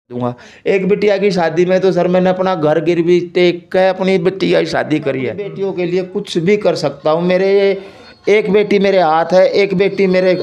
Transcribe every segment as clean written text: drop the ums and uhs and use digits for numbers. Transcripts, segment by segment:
दूंगा। एक बिटिया की शादी में तो सर मैंने अपना घर गिरवी टेक के अपनी बिटिया की शादी करी है। बेटियों के लिए कुछ भी कर सकता हूँ। मेरे एक बेटी मेरे हाथ है, एक बेटी मेरे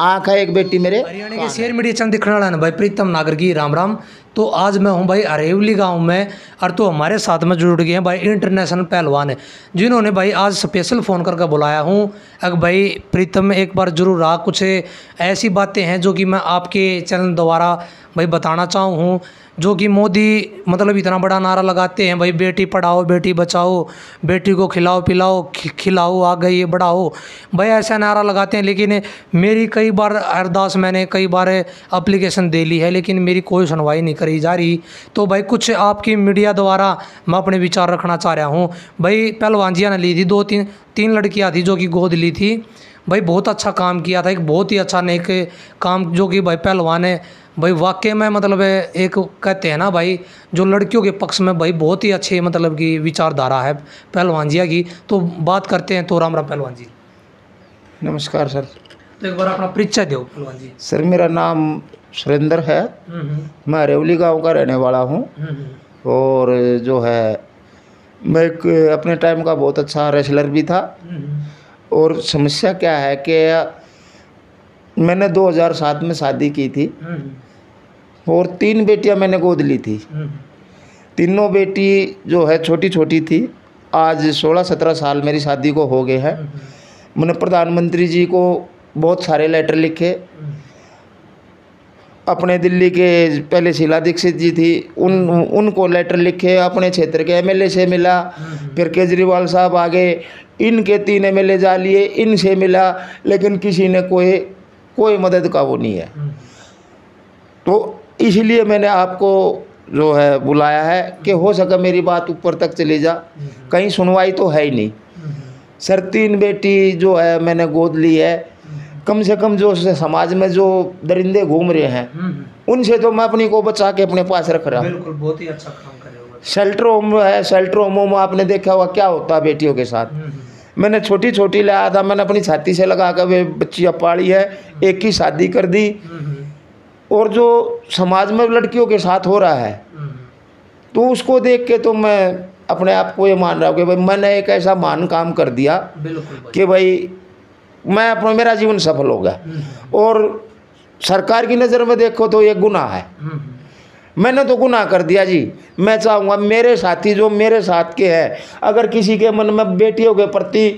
आँख है, एक बेटी मेरे हरियाणा के शेर मीडिया चंद दिखने वाला है भाई प्रीतम नागर की राम राम। तो आज मैं हूं भाई अरेवली गांव में, और तो हमारे साथ में जुड़ गए हैं भाई इंटरनेशनल पहलवान है, जिन्होंने भाई आज स्पेशल फ़ोन करके बुलाया हूं। अगर भाई प्रीतम एक बार जरूर आ, कुछ ऐसी बातें हैं जो कि मैं आपके चैनल द्वारा भाई बताना चाहूँ हूँ। जो कि मोदी मतलब इतना बड़ा नारा लगाते हैं भाई, बेटी पढ़ाओ बेटी बचाओ, बेटी को खिलाओ पिलाओ खिलाओ आगे ये बढ़ाओ, भाई ऐसा नारा लगाते हैं। लेकिन मेरी कई बार अरदास मैंने कई बार एप्लीकेशन दे ली है, लेकिन मेरी कोई सुनवाई नहीं करी जा रही। तो भाई कुछ आपकी मीडिया द्वारा मैं अपने विचार रखना चाह रहा हूँ। भाई पहलवान जिया ने ली थी तीन लड़कियाँ थी जो कि गोद ली थी। भाई बहुत अच्छा काम किया था, एक बहुत ही अच्छा नेक काम जो कि भाई पहलवान है भाई वाकई में मतलब एक कहते हैं ना भाई, जो लड़कियों के पक्ष में भाई बहुत ही अच्छे मतलब की विचारधारा है पहलवान जिया की। तो बात करते हैं। तो राम राम पहलवान जी। नमस्कार सर। तो एक बार अपना परिचय दो पहलवान जी। सर मेरा नाम सुरेंद्र है। मैं अरेवली गांव का रहने वाला हूं। और जो है मैं एक अपने टाइम का बहुत अच्छा रेसलर भी था। और समस्या क्या है कि मैंने 2007 में शादी की थी और 3 बेटियां मैंने गोद ली थी। तीनों बेटी जो है छोटी छोटी थी। आज 16-17 साल मेरी शादी को हो गए हैं। मैंने प्रधानमंत्री जी को बहुत सारे लेटर लिखे। अपने दिल्ली के पहले शीला दीक्षित जी थी, उनको लेटर लिखे। अपने क्षेत्र के एमएलए से मिला, फिर केजरीवाल साहब आ गए, इनके 3 एमएलए जा लिए, इनसे मिला, लेकिन किसी ने कोई मदद का वो नहीं है। तो इसलिए मैंने आपको जो है बुलाया है कि हो सके मेरी बात ऊपर तक चली जा। कहीं सुनवाई तो है ही नहीं सर। 3 बेटी जो है मैंने गोद ली है। कम से कम जो समाज में जो दरिंदे घूम रहे हैं उनसे तो मैं अपनी को बचा के अपने पास रख रहा हूँ। बिल्कुल, बहुत ही अच्छा काम करे हो। शेल्टर होम है, शेल्टर होमों में आपने देखा हुआ क्या होता है बेटियों के साथ। मैंने छोटी छोटी लाया था, मैंने अपनी छाती से लगा कर वे बच्चियाँ पाली है, एक की शादी कर दी। और जो समाज में लड़कियों के साथ हो रहा है तो उसको देख के तो मैं अपने आप को ये मान रहा हूँ कि भाई मैंने एक ऐसा महान काम कर दिया कि भाई मैं अपना मेरा जीवन सफल हो गया। और सरकार की नज़र में देखो तो ये गुनाह है। मैंने तो गुनाह कर दिया जी। मैं चाहूँगा मेरे साथी जो मेरे साथ के हैं, अगर किसी के मन में बेटियों के प्रति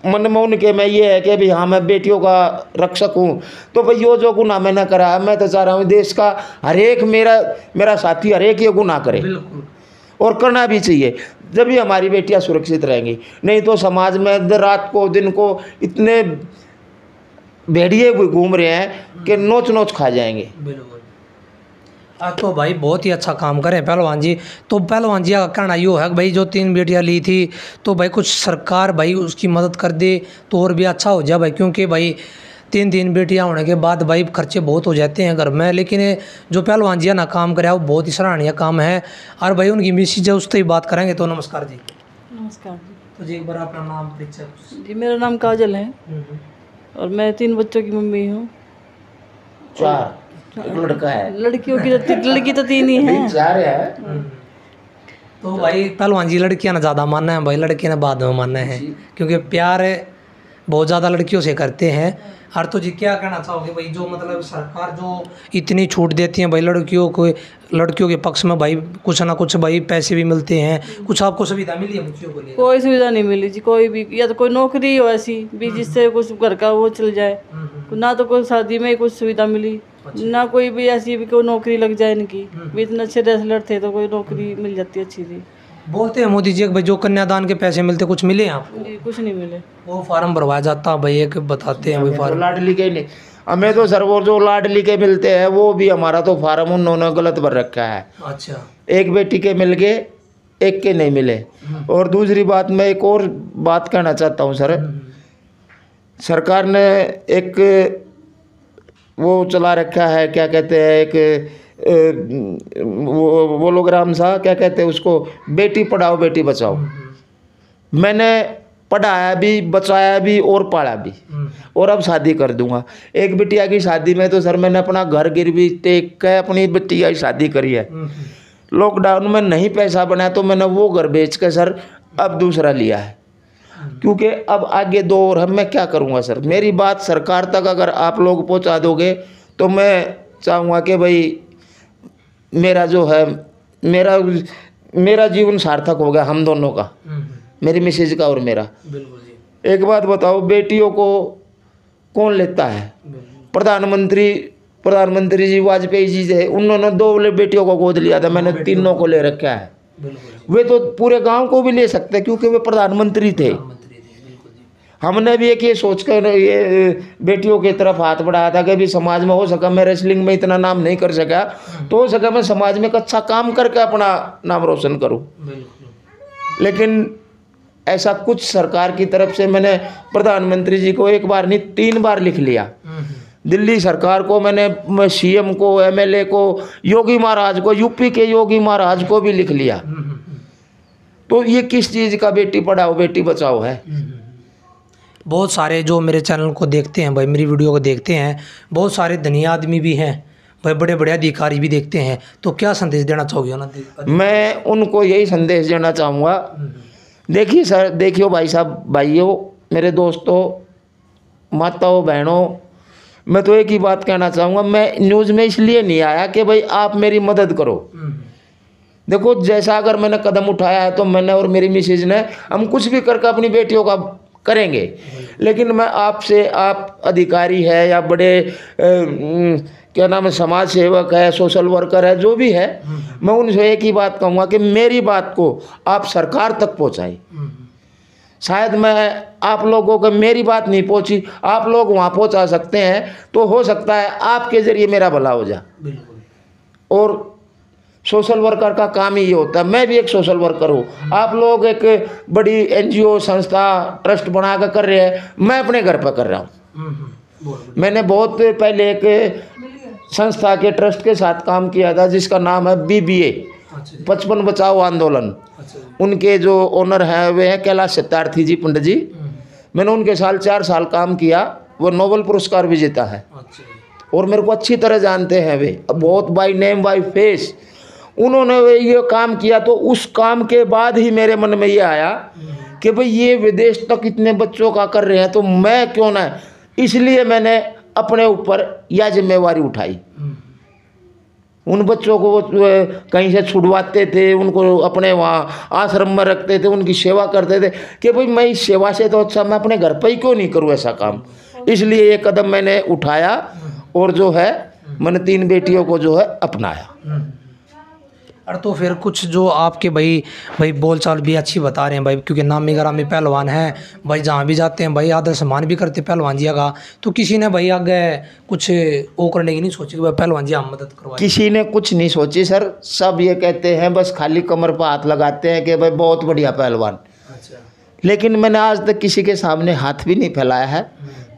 मन में उनके में ये है कि भाई हाँ मैं बेटियों का रक्षक हूँ, तो भाई यो जो गुनाह मैंने करा है, मैं तो चाह रहा हूँ देश का हर एक मेरा साथी हर एक ये गुनाह करे। और करना भी चाहिए, जब भी हमारी बेटियां सुरक्षित रहेंगी। नहीं तो समाज में रात को दिन को इतने भेड़िए घूम रहे हैं कि नोच नोच खा जाएंगे। तो भाई बहुत ही अच्छा काम करें पहलवान जी। तो पहलवान जी का कहना यो है भाई जो 3 बेटियां ली थी तो भाई कुछ सरकार भाई उसकी मदद कर दे तो और भी अच्छा हो जाए भाई, क्योंकि भाई 3 बेटियां होने के बाद भाई खर्चे बहुत हो जाते हैं घर में। लेकिन जो पहलवान जी ना काम करे वो बहुत ही सराहनीय काम है। और भाई उनकी मिसेज है, उससे ही बात करेंगे। तो नमस्कार जी। नमस्कार जी। तो जी एक बार अपना नाम परिचय। जी मेरा नाम काजल है और मैं 3 बच्चों की मम्मी हूँ। 4 एक लड़का है। लड़की तो 3 ही है। 4 है। तो भाई पहलवान जी लड़कियां ना ज़्यादा मानना है भाई, लड़कियां ना बाद में मानना है, क्योंकि प्यार बहुत ज़्यादा लड़कियों से करते हैं। और तो जी क्या कहना चाहोगे भाई, जो मतलब सरकार जो इतनी छूट देती है भाई लड़कियों के पक्ष में भाई कुछ ना कुछ भाई पैसे भी मिलते हैं, कुछ आपको सुविधा मिली है बच्चियों को लिए? कोई सुविधा नहीं मिली जी, कोई भी। या तो कोई नौकरी हो ऐसी भी जिससे कुछ घर का वो चल जाए, ना तो कोई शादी में कुछ सुविधा मिली, ना कोई भी ऐसी भी कोई नौकरी लग जाए इनकी। भी इतने अच्छे रेसलर थे तो कोई नौकरी मिल जाती अच्छी थी। बोलते हैं मोदी जी भाई जो कन्यादान के पैसे मिलते कुछ मिले आपको? जी कुछ नहीं मिले। वो फार्म भरवाया जाता भाई, एक बताते हैं भाई फार्म। लाडली के नहीं हमें तो सर वो जो लाडली के मिलते हैं वो भी हमारा तो फार्म उन्होंने गलत भर रखा है। अच्छा। एक बेटी के मिल गए, एक के नहीं मिले। और दूसरी बात मैं एक और बात कहना चाहता हूँ सर। सरकार ने एक वो चला रखा है, क्या कहते हैं, एक वो लोग्राम सा क्या कहते हैं उसको, बेटी पढ़ाओ बेटी बचाओ। मैंने पढ़ाया भी, बचाया भी और पाला भी, और अब शादी कर दूंगा। एक बिटिया की शादी में तो सर मैंने अपना घर गिरवी टेक के अपनी बिटिया की शादी करी है। लॉकडाउन में नहीं पैसा बनाया तो मैंने वो घर बेच के सर अब दूसरा लिया है, क्योंकि अब आगे दो और हम मैं क्या करूँगा सर। मेरी बात सरकार तक अगर आप लोग पहुँचा दोगे तो मैं चाहूँगा कि भाई मेरा जो है मेरा जीवन सार्थक हो गया, हम दोनों का, मेरी मिसेज का और मेरा। एक बात बताओ, बेटियों को कौन लेता है? प्रधानमंत्री जी वाजपेयी जी थे, उन्होंने 2 बेटियों को गोद लिया था, मैंने 3 को ले रखा है। वे तो पूरे गांव को भी ले सकते हैं क्योंकि वे प्रधानमंत्री थे। हमने भी एक ये सोचकर ये बेटियों की तरफ हाथ बढ़ाया था कि भी समाज में हो सका, मैं रेसलिंग में इतना नाम नहीं कर सका तो हो सका मैं समाज में एक अच्छा काम करके अपना नाम रोशन करूं। लेकिन ऐसा कुछ सरकार की तरफ से मैंने प्रधानमंत्री जी को 1 बार नहीं 3 बार लिख लिया। दिल्ली सरकार को मैंने, सीएम को, एमएलए को, योगी महाराज को, यूपी के योगी महाराज को भी लिख लिया। तो ये किस चीज़ का बेटी पढ़ाओ बेटी बचाओ है? बहुत सारे जो मेरे चैनल को देखते हैं भाई, मेरी वीडियो को देखते हैं, बहुत सारे धनी आदमी भी हैं भाई, बड़े बड़े अधिकारी भी देखते हैं, तो क्या संदेश देना चाहोगे उन्हें? मैं उनको यही संदेश देना चाहूँगा, देखिए सर, देखियो भाई साहब, भाइयों, मेरे दोस्तों, माताओं, बहनों, मैं तो एक ही बात कहना चाहूँगा, मैं न्यूज़ में इसलिए नहीं आया कि भाई आप मेरी मदद करो। देखो जैसा अगर मैंने कदम उठाया है तो मैंने और मेरी मिसेज ने, हम कुछ भी करके अपनी बेटियों का करेंगे। लेकिन मैं आपसे, आप अधिकारी है या बड़े क्या नाम है, समाज सेवक है, सोशल वर्कर है, जो भी है, मैं उनसे एक ही बात कहूँगा कि मेरी बात को आप सरकार तक पहुँचाएं। शायद मैं आप लोगों को मेरी बात नहीं पहुँची, आप लोग वहाँ पहुँचा सकते हैं, तो हो सकता है आपके ज़रिए मेरा भला हो जाए। और सोशल वर्कर का काम ही ये होता है, मैं भी एक सोशल वर्कर हूँ। आप लोग एक बड़ी एनजीओ संस्था ट्रस्ट बना कर रहे हैं, मैं अपने घर पर कर रहा हूँ। मैंने बहुत पहले एक संस्था के ट्रस्ट के साथ काम किया था जिसका नाम है BBA, 55 बचाओ आंदोलन। उनके जो ओनर हैं वे हैं कैलाश सत्यार्थी जी, पंडित जी। मैंने उनके 4 साल काम किया, वो नोबेल पुरस्कार विजेता है और मेरे को अच्छी तरह जानते हैं वे, बहुत बाय नेम बाय फेस। उन्होंने ये काम किया तो उस काम के बाद ही मेरे मन में ये आया कि भाई ये विदेश तक इतने बच्चों का कर रहे हैं तो मैं क्यों ना, इसलिए मैंने अपने ऊपर यह जिम्मेवारी उठाई। उन बच्चों को वो कहीं से छुड़वाते थे, उनको अपने वहाँ आश्रम में रखते थे, उनकी सेवा करते थे कि भाई मैं इस सेवा से तो अच्छा मैं अपने घर पर ही क्यों नहीं करूँ ऐसा काम। इसलिए ये कदम मैंने उठाया और जो है मैंने 3 बेटियों को जो है अपनाया। और तो फिर कुछ जो आपके भाई बोलचाल भी अच्छी बता रहे हैं भाई, क्योंकि नामी ग्रामी पहलवान हैं भाई, जहाँ भी जाते हैं भाई आदर सम्मान भी करते पहलवान जी का। तो किसी ने भाई आगे कुछ वो करने की नहीं सोची कि भाई पहलवान जी हम मदद करवाएं? किसी ने कुछ नहीं सोची सर, सब ये कहते हैं, बस खाली कमर पर हाथ लगाते हैं कि भाई बहुत बढ़िया पहलवान। लेकिन मैंने आज तक किसी के सामने हाथ भी नहीं फैलाया है।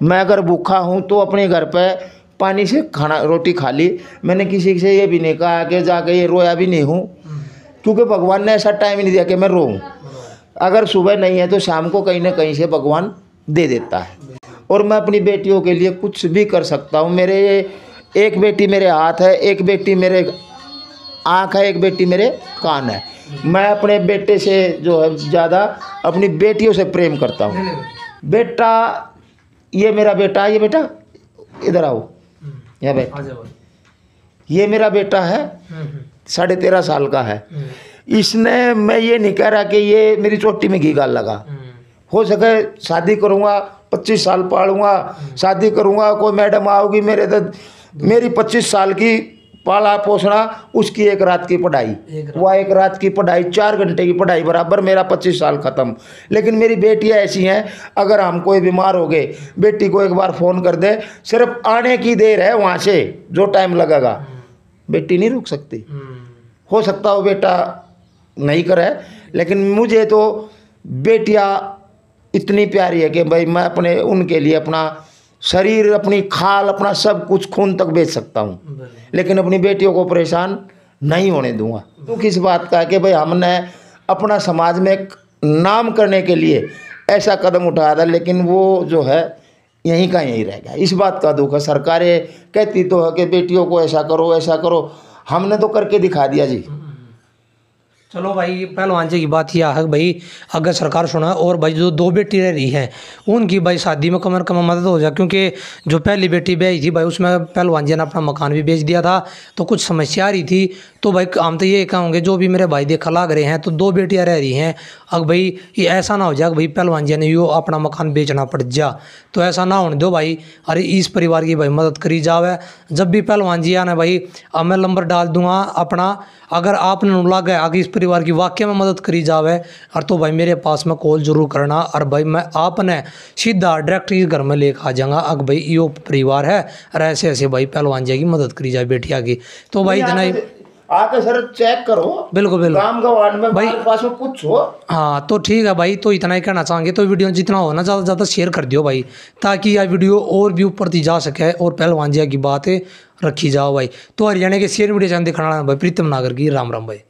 मैं अगर भूखा हूँ तो अपने घर पर पानी से खाना रोटी खा ली, मैंने किसी से ये भी नहीं कहा कि जाके ये रोया भी नहीं हूँ, क्योंकि भगवान ने ऐसा टाइम नहीं दिया कि मैं रोऊँ। अगर सुबह नहीं है तो शाम को कहीं ना कहीं से भगवान दे देता है। और मैं अपनी बेटियों के लिए कुछ भी कर सकता हूँ। मेरे एक बेटी मेरे हाथ है, एक बेटी मेरे आँख है, एक बेटी मेरे कान है। मैं अपने बेटे से जो है ज़्यादा अपनी बेटियों से प्रेम करता हूँ। बेटा, ये मेरा बेटा, ये बेटा इधर आओ, यहाँ बैठ। ये मेरा बेटा है, 13.5 साल का है। इसने, मैं ये नहीं कह रहा कि ये मेरी चोटी में घी गाल लगा। हो सके शादी करूँगा, 25 साल पालूंगा, शादी करूँगा, कोई मैडम आओगी मेरे तो मेरी 25 साल की पाला पोसना, उसकी 1 रात की पढ़ाई, वह 1 रात की पढ़ाई 4 घंटे की पढ़ाई बराबर मेरा 25 साल ख़त्म। लेकिन मेरी बेटियां ऐसी हैं, अगर हम कोई बीमार हो गए, बेटी को एक बार फ़ोन कर दे, सिर्फ आने की देर है, वहाँ से जो टाइम लगेगा बेटी नहीं रुक सकती। हो सकता हो बेटा नहीं करे, लेकिन मुझे तो बेटियां इतनी प्यारी है कि भाई मैं अपने उनके लिए अपना शरीर, अपनी खाल, अपना सब कुछ, खून तक बेच सकता हूँ, लेकिन अपनी बेटियों को परेशान नहीं होने दूंगा। तो किस बात का कि भाई हमने अपना समाज में एक नाम करने के लिए ऐसा कदम उठाया था, लेकिन वो जो है यहीं का यहीं रह गया। इस बात का दुख है। सरकारें कहती तो है कि बेटियों को ऐसा करो ऐसा करो, हमने तो करके दिखा दिया जी। चलो भाई, पहलवान जी की बात यह है भाई, अगर सरकार सुना और भाई जो 2 बेटी रह रही हैं उनकी भाई शादी में कमर कम मदद हो जाए, क्योंकि जो पहली बेटी ब्याही थी भाई उसमें पहलवान जी ने अपना मकान भी बेच दिया था, तो कुछ समस्या आ रही थी। तो भाई हम तो ये कहोगे, जो भी मेरे भाई देखा लाग रहे हैं तो 2 बेटियां रह रही हैं, अब भाई ये ऐसा ना हो जाए भाई पहलवान जी ने यो अपना मकान बेचना पड़ जा, तो ऐसा ना होने दो भाई। अरे इस परिवार की भाई मदद करी जावे। जब भी पहलवान जी आना भाई, अब मैं नंबर डाल दूंगा अपना, अगर आपने लगा आगे इस परिवार की वाकई में मदद करी जावे और तो भाई मेरे पास में कॉल जरूर करना, और भाई मैं आपने सीधा डायरेक्ट इस घर में लेकर आ जाऊंगा। अगर भाई यो परिवार है और ऐसे ऐसे भाई पहलवान जी की मदद करी जाए बेटिया की, तो भाई इतना ही आके सर चेक करो। बिल्कुल बिल्कुल काम का वार्ड में भाई पास में पूछो। हाँ तो ठीक है भाई, तो इतना ही कहना चाहेंगे। तो वीडियो जितना हो ना ज़्यादा से ज़्यादा शेयर कर दियो भाई, ताकि यह वीडियो और भी ऊपर दी जा सके और पहलवान जी की बातें रखी जाओ भाई। तो हरियाणा के शेयर वीडियो चैनल दिखाना भाई प्रीतम नागर की। राम राम भाई।